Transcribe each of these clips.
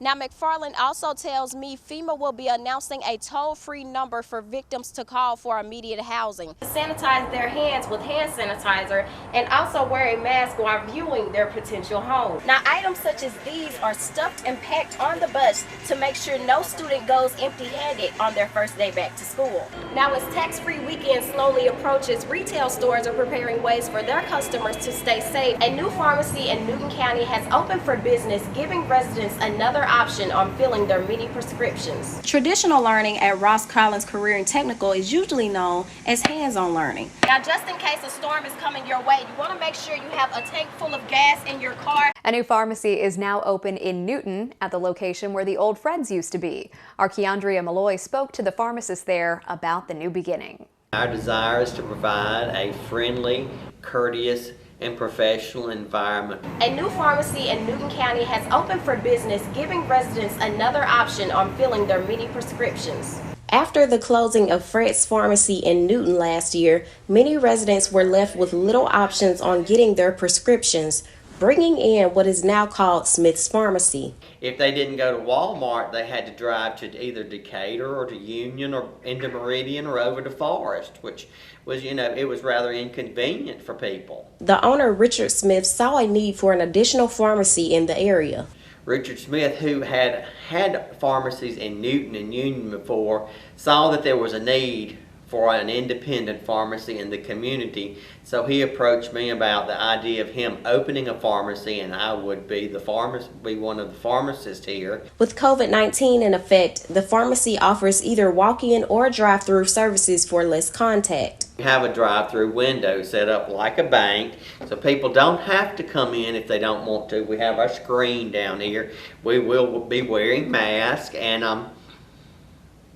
Now, McFarland also tells me FEMA will be announcing a toll-free number for victims to call for immediate housing. Sanitize their hands with hand sanitizer and also wear a mask while viewing their potential home. Now, items such as these are stuffed and packed on the bus to make sure no student goes empty-handed on their first day back to school. Now, as tax-free weekend slowly approaches, retail stores are preparing ways for their customers to stay safe. A new pharmacy in Newton County has opened for business, giving residents another option on filling their many prescriptions. Traditional learning at Ross Collins Career and Technical is usually known as hands-on learning. Now, just in case a storm is coming your way, you want to make sure you have a tank full of gas in your car. A new pharmacy is now open in Newton at the location where the old Fred's used to be. Our Keandria Malloy spoke to the pharmacist there about the new beginning. Our desire is to provide a friendly, courteous, and professional environment. A new pharmacy in Newton County has opened for business, giving residents another option on filling their many prescriptions. After the closing of Fred's Pharmacy in Newton last year, many residents were left with little options on getting their prescriptions, bringing in what is now called Smith's Pharmacy. If they didn't go to Walmart, they had to drive to either Decatur or to Union or into Meridian or over to Flourished, which was, it was rather inconvenient for people. The owner, Richard Smith, saw a need for an additional pharmacy in the area. Richard Smith, who had pharmacies in Newton and Union before, saw that there was a need for an independent pharmacy in the community, so he approached me about the idea of him opening a pharmacy, and I would be one of the pharmacists here. With COVID-19 in effect, the pharmacy offers either walk-in or drive-through services for less contact. We have a drive-through window set up like a bank, so people don't have to come in if they don't want to. We have our screen down here. We will be wearing masks, and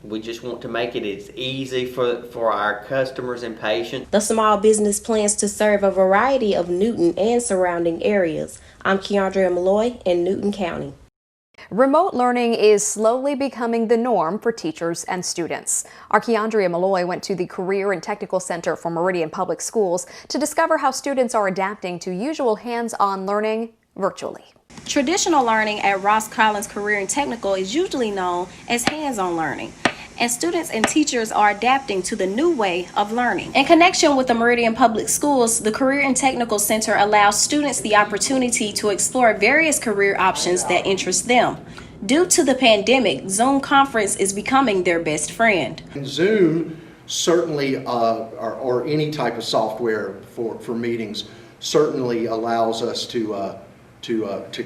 we just want to make it as easy for our customers and patients. The small business plans to serve a variety of Newton and surrounding areas. I'm Keandria Malloy in Newton County. Remote learning is slowly becoming the norm for teachers and students. Our Keandria Malloy went to the Career and Technical Center for Meridian Public Schools to discover how students are adapting to usual hands-on learning virtually. Traditional learning at Ross Collins Career and Technical is usually known as hands-on learning, and students and teachers are adapting to the new way of learning. In connection with the Meridian Public Schools, the Career and Technical Center allows students the opportunity to explore various career options that interest them. Due to the pandemic, Zoom conference is becoming their best friend. Zoom certainly, or any type of software for meetings, certainly allows us to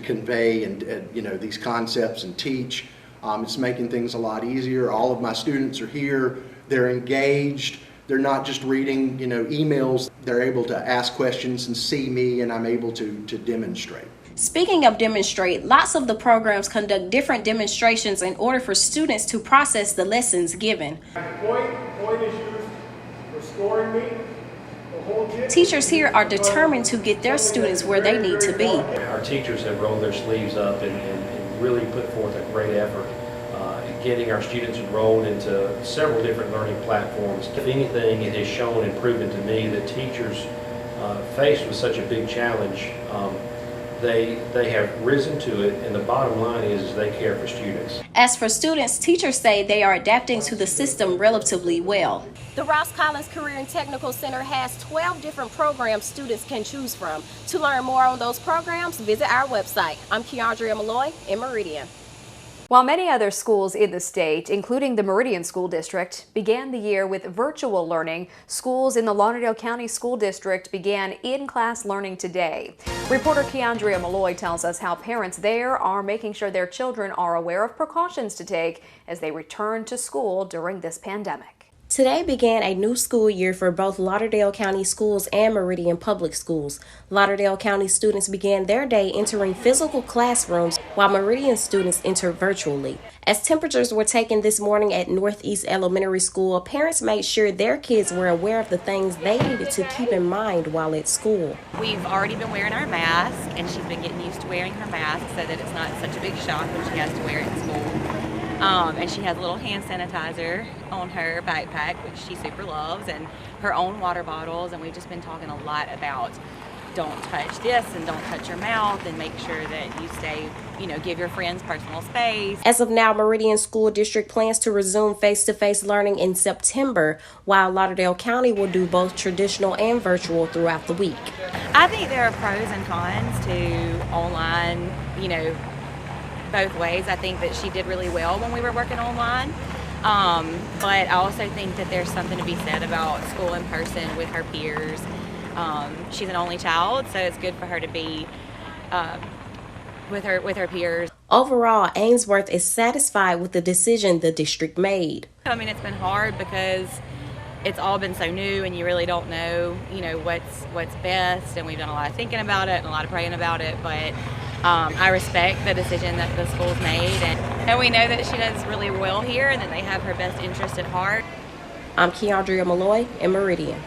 convey and these concepts and teach. It's making things a lot easier. All of my students are here. They're engaged. They're not just reading emails. They're able to ask questions and see me, and I'm able to demonstrate. Speaking of demonstrate, lots of the programs conduct different demonstrations in order for students to process the lessons given. Point is used for scoring me. Teachers here are determined to get their students where they need to be. Our teachers have rolled their sleeves up and really put forth a great effort in getting our students enrolled into several different learning platforms. If anything, it has shown and proven to me that teachers faced with such a big challenge, they have risen to it, and the bottom line is they care for students. As for students, teachers say they are adapting to the system relatively well. The Ross Collins Career and Technical Center has 12 different programs students can choose from. To learn more on those programs, visit our website. I'm Keandria Malloy in Meridian. While many other schools in the state, including the Meridian School District, began the year with virtual learning, schools in the Lauderdale County School District began in-class learning today. Reporter Keandria Malloy tells us how parents there are making sure their children are aware of precautions to take as they return to school during this pandemic. Today began a new school year for both Lauderdale County Schools and Meridian Public Schools. Lauderdale County students began their day entering physical classrooms, while Meridian students entered virtually. As temperatures were taken this morning at Northeast Elementary School, parents made sure their kids were aware of the things they needed to keep in mind while at school. We've already been wearing our mask, and she's been getting used to wearing her mask so that it's not such a big shock when she has to wear it in school. And she has a little hand sanitizer on her backpack, which she super loves, and her own water bottles. And we've just been talking a lot about don't touch this and don't touch your mouth, and make sure that you stay, give your friends personal space. As of now, Meridian School District plans to resume face-to-face learning in September, while Lauderdale County will do both traditional and virtual throughout the week. I think there are pros and cons to online, both ways. I think that she did really well when we were working online. But I also think that there's something to be said about school in person with her peers. She's an only child, so it's good for her to be with her peers. Overall, Ainsworth is satisfied with the decision the district made. I mean, it's been hard because it's all been so new, and you really don't know, what's best. And we've done a lot of thinking about it and a lot of praying about it. But I respect the decision that the school's made, and we know that she does really well here, and that they have her best interest at heart. I'm Keandria Malloy in Meridian.